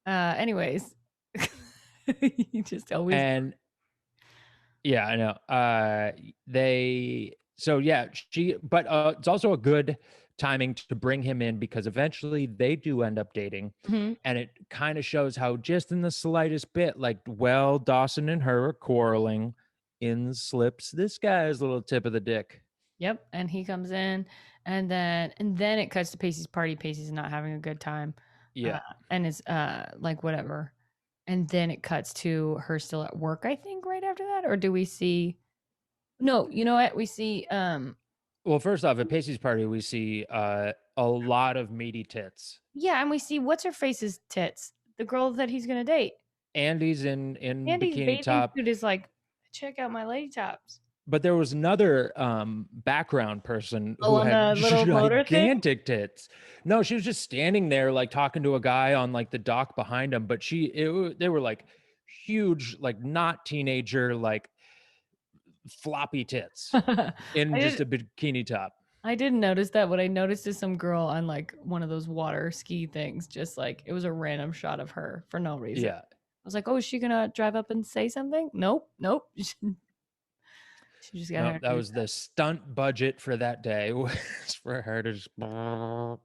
Anyways, you just always. And yeah, I know. But it's also a good timing to bring him in, because eventually they do end up dating. Mm-hmm. And it kind of shows how, just in the slightest bit, like, well, Dawson and her are quarreling, in slips this guy's little tip of the dick. Yep. And he comes in, and then it cuts to Pacey's party. Pacey's not having a good time. Yeah. And it's like, whatever. And then it cuts to her still at work, I think, right after that. Or do we see? No, you know what? We see well, first off, at Pacey's party, we see a lot of meaty tits. Yeah, and we see what's her face's tits. The girl that he's gonna date. Andy's in bikini top. Dude is like, check out my lady tops. But there was another background person who had gigantic tits. No, she was just standing there, like, talking to a guy on, like, the dock behind him. But they were like huge, like, not teenager, like, floppy tits in just a bikini top. I didn't notice that. What I noticed is some girl on, like, one of those water ski things, just like, it was a random shot of her for no reason. Yeah. I was like, oh, is she gonna drive up and say something? Nope. She just got that was the stunt budget for that day, was for her to just but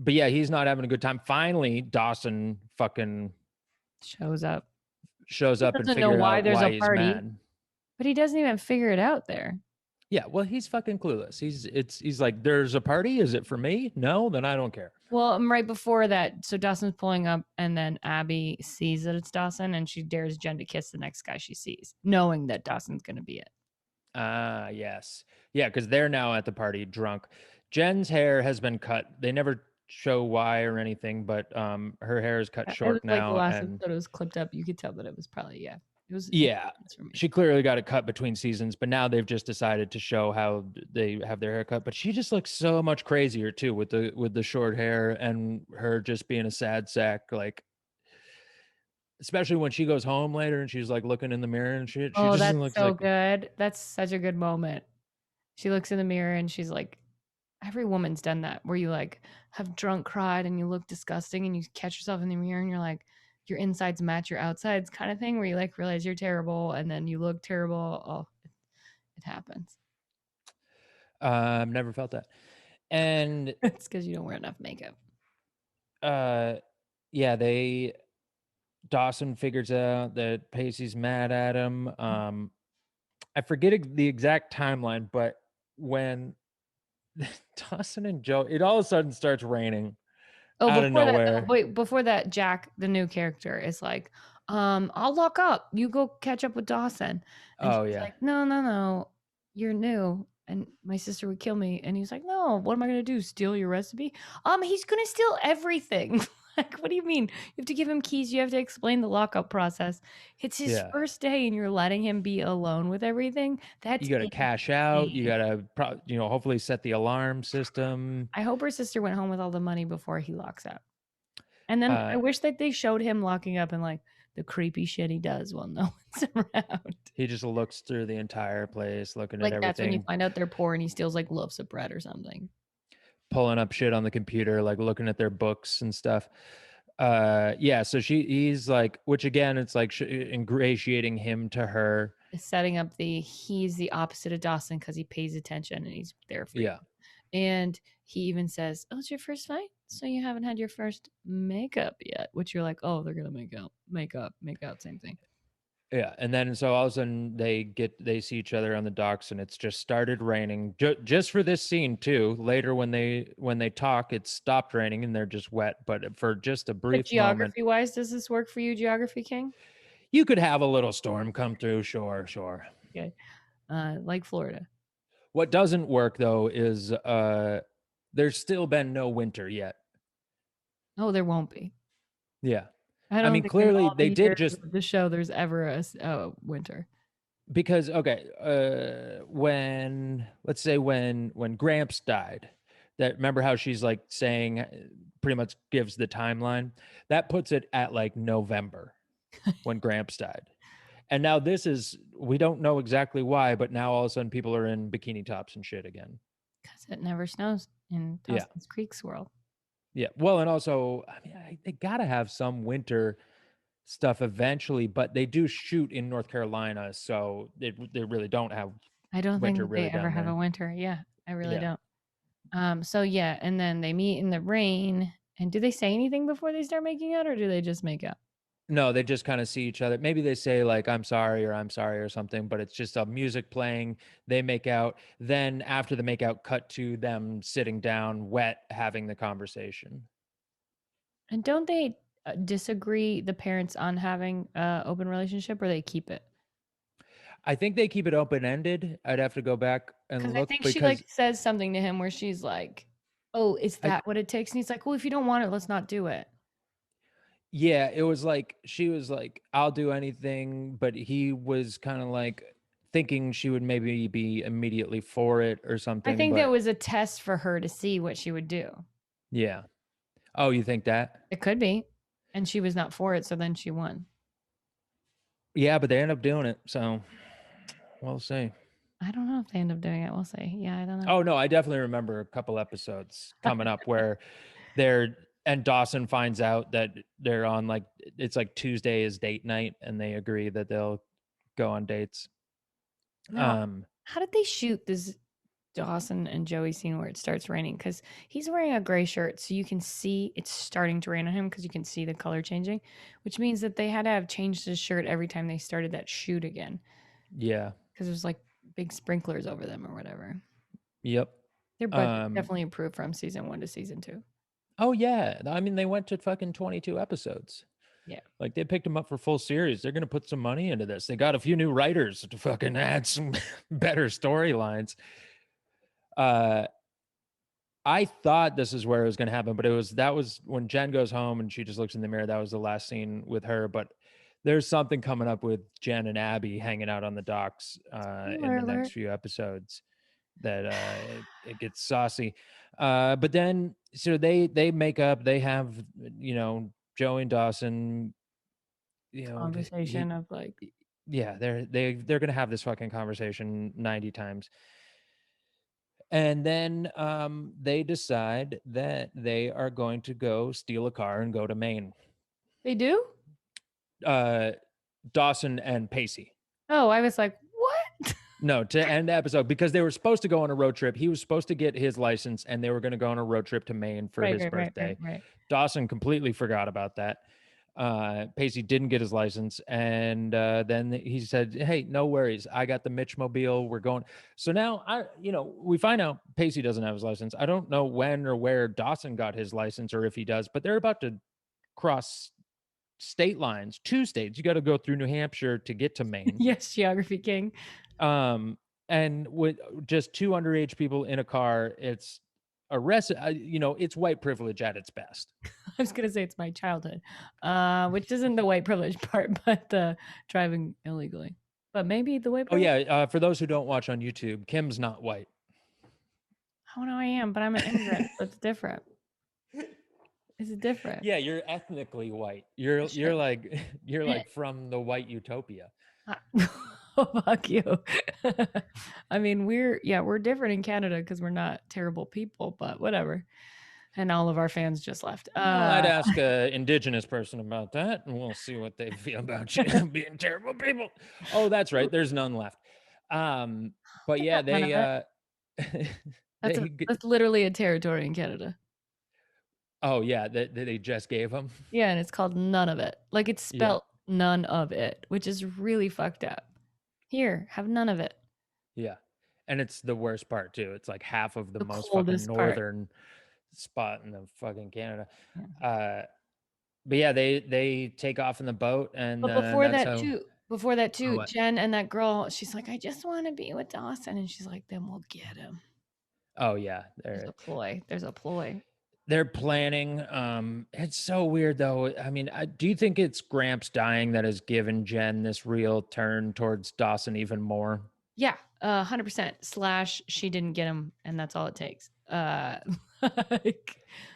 yeah, he's not having a good time. Finally, Dawson fucking shows up and figures out why there's a party, mad. But he doesn't even figure it out there. Yeah, well, he's fucking clueless. He's like, there's a party? Is it for me? No, then I don't care. Well, right before that, so Dawson's pulling up, and then Abby sees that it's Dawson, and she dares Jen to kiss the next guy she sees, knowing that Dawson's going to be it. Yes. Yeah, because they're now at the party drunk. Jen's hair has been cut. They never show why or anything, but her hair is cut short now. Like the last episode, it was clipped up. You could tell that it was probably, It was Yeah. intense for me. She clearly got it cut between seasons, but now they've just decided to show how they have their haircut. But she just looks so much crazier too with the short hair and her just being a sad sack. Like, especially when she goes home later and she's like looking in the mirror and shit. She Oh, just that's looks so like, good. That's such a good moment. She looks in the mirror and she's like, every woman's done that where you like have drunk cried and you look disgusting and you catch yourself in the mirror and you're like, your insides match your outsides kind of thing where you like realize you're terrible and then you look terrible. Oh, it happens. never felt that. And It's because you don't wear enough makeup. uh yeah, Dawson figures out that Pacey's mad at him. I forget the exact timeline, but when Dawson and Joe, it all of a sudden starts raining Oh, out of before that, though, nowhere. wait, before that, Jack, the new character, is like, I'll lock up. You go catch up with Dawson. And Oh she's yeah, like, no, no, no, you're new. And my sister would kill me. And he's like, no, what am I gonna do? Steal your recipe? He's gonna steal everything. Like, what do you mean? You have to give him keys, you have to explain the lockup process. It's his yeah. first day and you're letting him be alone with everything. You That's got to cash out. You insane. got to, hopefully set the alarm system. I hope her sister went home with all the money before he locks up. And then I Uh, wish that they showed him locking up and like the creepy shit he does while no one's around. he just looks through the entire place, looking at Like that's when you everything, find out they're poor and he steals like loaves of bread or something. pulling up shit on the computer, like looking at their books and stuff. Yeah. So he's like, which again, it's like ingratiating him to her. Is setting up he's the opposite of Dawson because he pays attention and he's there for you. Yeah. And he even says, "Oh, it's your first fight, so you haven't had your first makeup yet." Which you're like, "Oh, they're gonna make out, same thing." Yeah, and then so all of a sudden they see each other on the docks, and it's just started raining just for this scene too. Later when they talk, it stopped raining and they're just wet. But for just a But brief moment, geography wise, does this work for you, Geography King? you could have a little storm come through. Sure, sure. Okay, like Florida. What doesn't work though is there's still been no winter yet. Oh, there won't be. Yeah, I I don't mean think in clearly all they the did years just of the show there's ever a winter. because okay, when let's say when Gramps died, that remember how she's like saying pretty much gives the timeline that puts it at like November when Gramps died. And now this is we don't know exactly why, but now all of a sudden people are in bikini tops and shit again. Because it never snows in Yeah. Dawson's Creek's world. Yeah. Well, and also, I mean, they got to have some winter stuff eventually, but they do shoot in North Carolina, so they really don't have I don't winter think they really ever down have a there. winter. Yeah, I really Yeah. don't. So yeah, and then they meet in the rain. And do they say anything before they start making out, or do they just make out? No, they just kind of see each other. Maybe they say like I'm sorry or something, but it's just a music playing. They make out. Then after the make out, cut to them sitting down, wet, having the conversation. And don't they disagree, the parents, on having an open relationship, or they keep it? I think they keep it open ended. I'd have to go back Because and I look think she like because says something to him where she's like, "Oh, is I that what it takes?" And he's like, "Well, if you don't want it, let's not do it." yeah, it was like she was like I'll do anything, but he was kind of like thinking she would maybe be immediately for it or I something, think that but was a test for her to see what she would do. yeah. Oh, you think that? It could be. And she was not for it, so then she won. Yeah, but they end up doing it, so we'll see. I don't know if they end up doing it. We'll see. Yeah, I don't know. Oh no, I definitely remember a couple episodes coming up where they're and Dawson finds out that they're on like it's like Tuesday is date night and they agree that they'll go on dates. Now, Um how did they shoot this Dawson and Joey scene where it starts raining? Because he's wearing a gray shirt, so you can see it's starting to rain on him because you can see the color changing, which means that they had to have changed his shirt every time they started that shoot again yeah. because there's like big sprinklers over them or whatever. Yep. Their budget Um definitely improved from season 1 to season 2. oh yeah. I mean they went to fucking 22 episodes. Yeah. Like they picked them up for full series. They're gonna put some money into this. They got a few new writers to fucking add some better storylines. Uh I thought this is where it was going to happen, but that was when Jen goes home and she just looks in the mirror. That was the last scene with her. But there's something coming up with Jen and Abby hanging out on the docks in the next few episodes that it gets saucy. But then so they make up, they have, you know, Joey and Dawson, you know, Conversation of like, yeah, they're gonna have this fucking conversation 90 times. And then they decide that they are going to go steal a car and go to Maine. they do? Dawson and Pacey. Oh, I was like, what? No, to end the episode, because they were supposed to go on a road trip. He was supposed to get his license and they were going to go on a road trip to Maine for his birthday. Right. Dawson completely forgot about that. Pacey didn't get his license. And then he said, hey, no worries. I got the Mitch Mobile. We're going. So now we find out Pacey doesn't have his license. I don't know when or where Dawson got his license or if he does, but they're about to cross state lines, 2 states. You got to go through New Hampshire to get to Maine. Yes, geography king. And with just 2 underage people in a car, it's arrested. It's white privilege at its best. I was gonna say it's my childhood, which isn't the white privilege part, but the driving illegally. But maybe the white privilege. Oh yeah, for those who don't watch on YouTube, Kim's not white. Oh no, I am, but I'm an immigrant. So it's different. Is it different? Yeah, you're ethnically white. You're like from the white utopia. Oh, fuck you. I mean, we're different in Canada because we're not terrible people, but whatever. And all of our fans just left. I'd ask an indigenous person about that, and we'll see what they feel about you being terrible people. Oh, that's right. There's none left. But yeah, that's literally a territory in Canada. Oh yeah, they just gave them. Yeah, and it's called none of it. Like it's spelled none of it, which is really fucked up. Here, have none of it. Yeah, and it's the worst part too. It's like half of the most fucking northern spot in the fucking Canada. Yeah. But yeah, they take off in the boat, and but before that too, Jen and that girl, she's like, I just want to be with Dawson, and she's like, then we'll get him. Oh yeah, there's a ploy. They're planning. It's so weird though. I mean, do you think it's Gramps dying that has given Jen this real turn towards Dawson even more? Yeah, 100%. / she didn't get him, and that's all it takes. Yeah,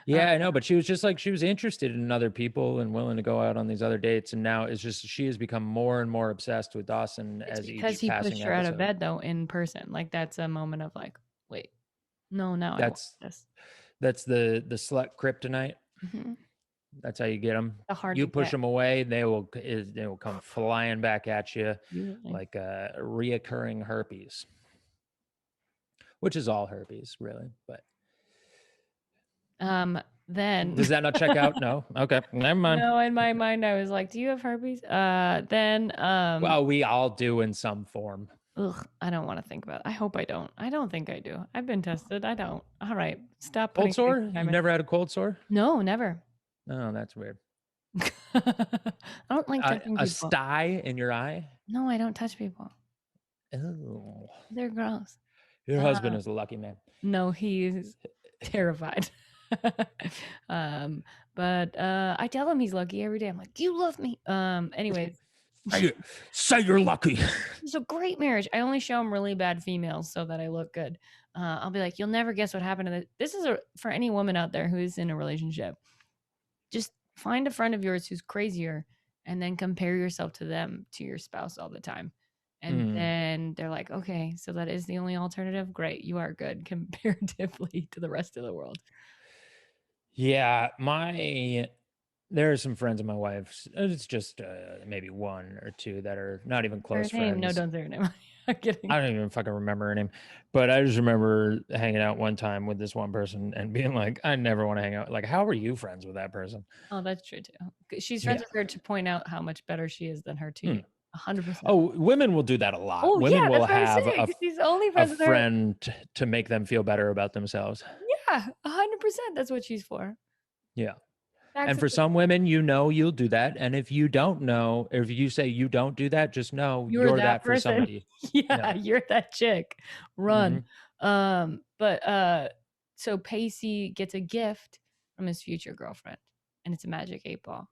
I know, but she was just like, she was interested in other people and willing to go out on these other dates, and now it's just she has become more and more obsessed with Dawson as because he pushed her out of bed though in person. Like that's a moment of like, wait, no, I want this. That's the slut kryptonite. Mm-hmm. That's how you get them. You push them away, they will come flying back at you like a reoccurring herpes, which is all herpes, really. But then does that not check out? No, okay, never mind. No, in my mind, I was like, "Do you have herpes?" Then well, we all do in some form. Ugh, I don't want to think about it. I hope I don't. I don't think I do. I've been tested. I don't. All right. Stop. Cold sore? You've never had a cold sore? No, never. Oh, that's weird. I don't like touching people. A sty in your eye? No, I don't touch people. Oh. They're gross. Your husband is a lucky man. No, he's terrified. But I tell him he's lucky every day. I'm like, you love me. Anyways. Say you're lucky. It's a great marriage. I only show him really bad females so that I look good. I'll be like, you'll never guess what happened to this. This is for any woman out there who is in a relationship. Just find a friend of yours who's crazier and then compare yourself to them, to your spouse all the time. And then they're like, okay, so that is the only alternative. Great. You are good comparatively to the rest of the world. Yeah. There are some friends of my wife's. It's just maybe 1 or 2 that are not even close friends. No, don't say her name. I'm kidding. I don't even fucking remember her name. But I just remember hanging out one time with this one person and being like, I never want to hang out. Like, how are you friends with that person? Oh, that's true too. She's friends with her to point out how much better she is than her to you. 100%. Oh, women will do that a lot. Oh, women will have a friend to make them feel better about themselves. Yeah, 100%. That's what she's for. Yeah. And for some women, you'll do that. And if you don't know, or if you say you don't do that, just know you're that for somebody. Yeah, you're that chick. Run. Mm-hmm. So Pacey gets a gift from his future girlfriend, and it's a magic 8 ball.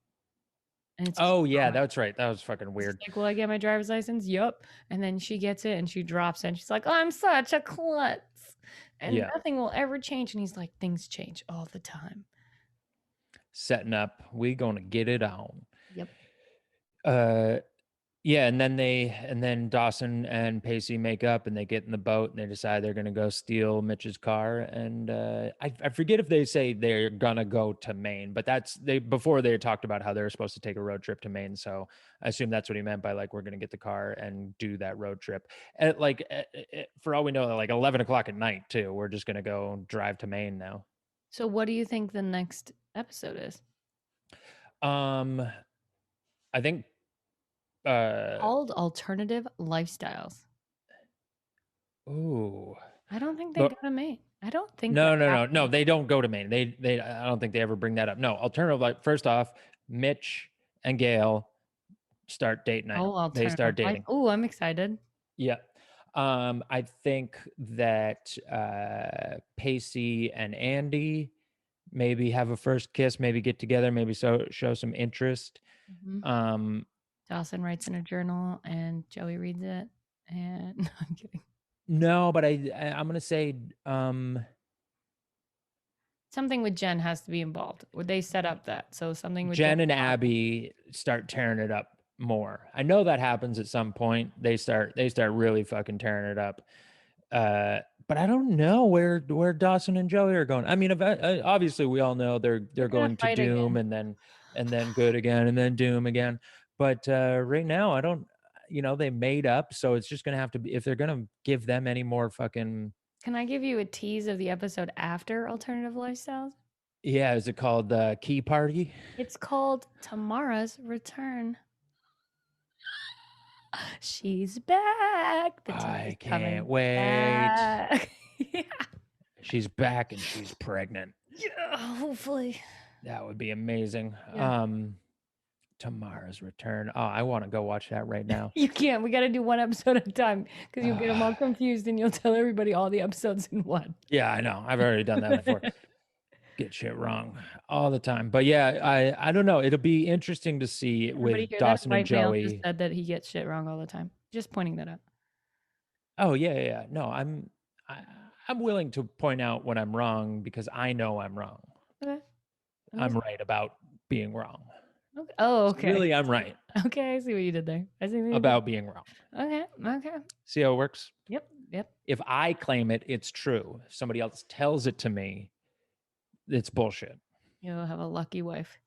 And it's just Oh yeah, that's right. That was fucking she's weird. like, "Will I get my driver's license?" Yup. And then she gets it and she drops it and she's like, "Oh, I'm such a klutz and Yeah. nothing will ever change." And he's like, "Things change all the time." Setting up. We gonna get it on. Yep. Uh Yeah, and then Dawson and Pacey make up and they get in the boat and they decide they're gonna go steal Mitch's car. And I forget if they say they're gonna go to Maine, but that's they before they talked about how they were supposed to take a road trip to Maine. So I assume that's what he meant by like we're gonna get the car and do that road trip. And like for all we know, like 11 o'clock at night too. We're just gonna go drive to Maine now. So what do you think the next episode is? Um, I think Called Alternative Lifestyles. ooh. I don't think they But go to Maine. I don't think that no. happens. They don't go to Maine. They. I don't think they ever bring that up. No, alternative. Like first off, Mitch and Gail start date night. Oh, They Alternative start Life. dating. Oh, I'm excited. Yeah. I think that Pacey and Andy maybe have a first kiss. Maybe get together. Maybe show some interest. Mhm. Um, Dawson writes in a journal and Joey reads it. And no, I'm kidding. no, but I'm gonna say Something with Jen has to be involved. Would they set up that? So something with Jen. Jen and Abby start tearing it up more. I know that happens at some point. They start really fucking tearing it up. But I don't know where Dawson and Joey are going. I mean, obviously we all know they're Gonna going to fight Doom again. and then good again and then Doom again. But right now I don't. You know, they made up, so it's just gonna have to be if they're gonna give them any more fucking. Can I give you a tease of the episode after Alternative Lifestyles? Yeah, is it called Key Party? It's called Tamara's Return. She's back. The tea is I can't coming wait. back. Yeah. She's back and she's pregnant. Yeah, hopefully. That would be amazing. Yeah. Tomorrow's Return. Oh, I want to go watch that right now. You can't. We got to do one episode at a time because you'll get them all confused and you'll tell everybody all the episodes in one. Yeah, I know. I've already done that before. Get shit wrong all the time. But yeah, I don't know. It'll be interesting to see Everybody with hear that? Dawson and White male just Joey. said that he gets shit wrong all the time. Just pointing that out. Oh yeah. No, I'm willing to point out when I'm wrong because I know I'm wrong. Okay. I'm right about being wrong. Okay. Oh, okay. Really, I'm right Okay, I see what you did there. I see what you about being wrong. did. Okay. See how it works? Yep. If I claim it, it's true. If somebody else tells it to me, it's bullshit. You'll have a lucky wife.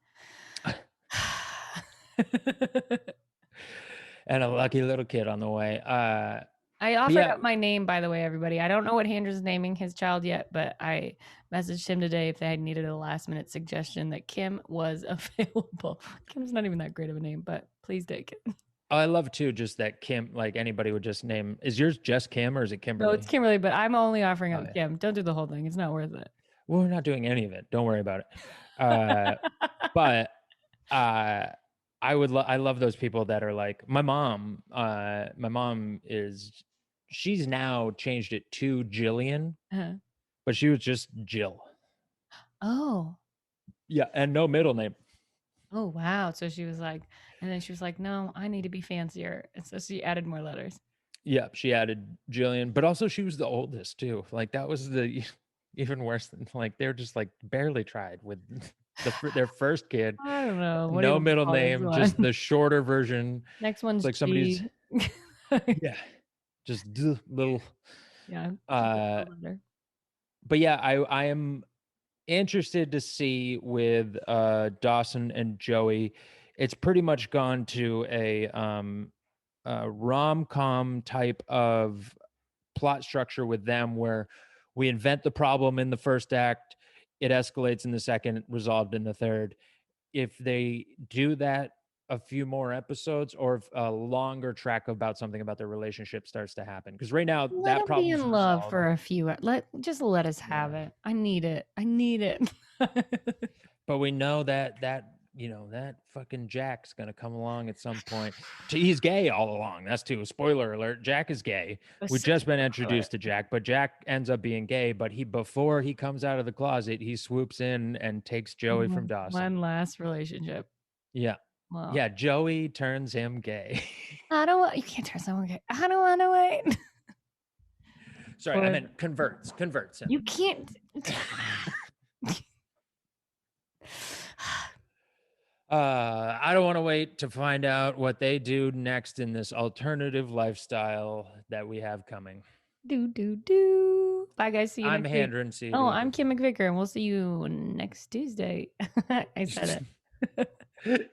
And a lucky little kid on the way. I offered up my name, by the way, everybody. I don't know what Handren's naming his child yet, but I messaged him today if they had needed a last minute suggestion that Kim was available. Kim's not even that great of a name, but please take it. I love too, just that Kim, like anybody would just name. Is yours just Kim or is it Kimberly? No, it's Kimberly, but I'm only offering up Kim. Don't do the whole thing. It's not worth it. Well, we're not doing any of it. Don't worry about it. But I love those people that are like my mom. My mom she's now changed it to Jillian, but she was just Jill. Oh. Yeah, and no middle name. Oh wow. So she was like, and then she was like, no, I need to be fancier. And so she added more letters. Yeah, she added Jillian, but also she was the oldest too. Like that was the even worse than like they're just like barely tried with their first kid. I don't know. No middle name, just the shorter version. Next one's like somebody's. Yeah, just little. Yeah. But yeah, I am interested to see with Dawson and Joey. It's pretty much gone to a rom-com type of plot structure with them where we invent the problem in the first act, it escalates in the second, resolved in the third. If they do that a few more episodes or if a longer track about something about their relationship starts to happen, because right now let that them problem be in love for a few. Let us have it. I need it. But we know that that fucking Jack's gonna come along at some point. He's gay all along. That's too. Spoiler alert: Jack is gay. We've just been introduced to Jack, but Jack ends up being gay. But before he comes out of the closet, he swoops in and takes Joey from Dawson. One last relationship. Yeah. Well, Yeah, Joey turns him gay. I don't want. You can't turn someone gay. I don't want to wait. Sorry, I meant converts him. You can't. I don't want to wait to find out what they do next in this alternative lifestyle that we have coming. Do. Bye, guys. See you I'm next week. Handren Seavey. Oh, I'm Kim McVicar, and we'll see you next Tuesday. I said it.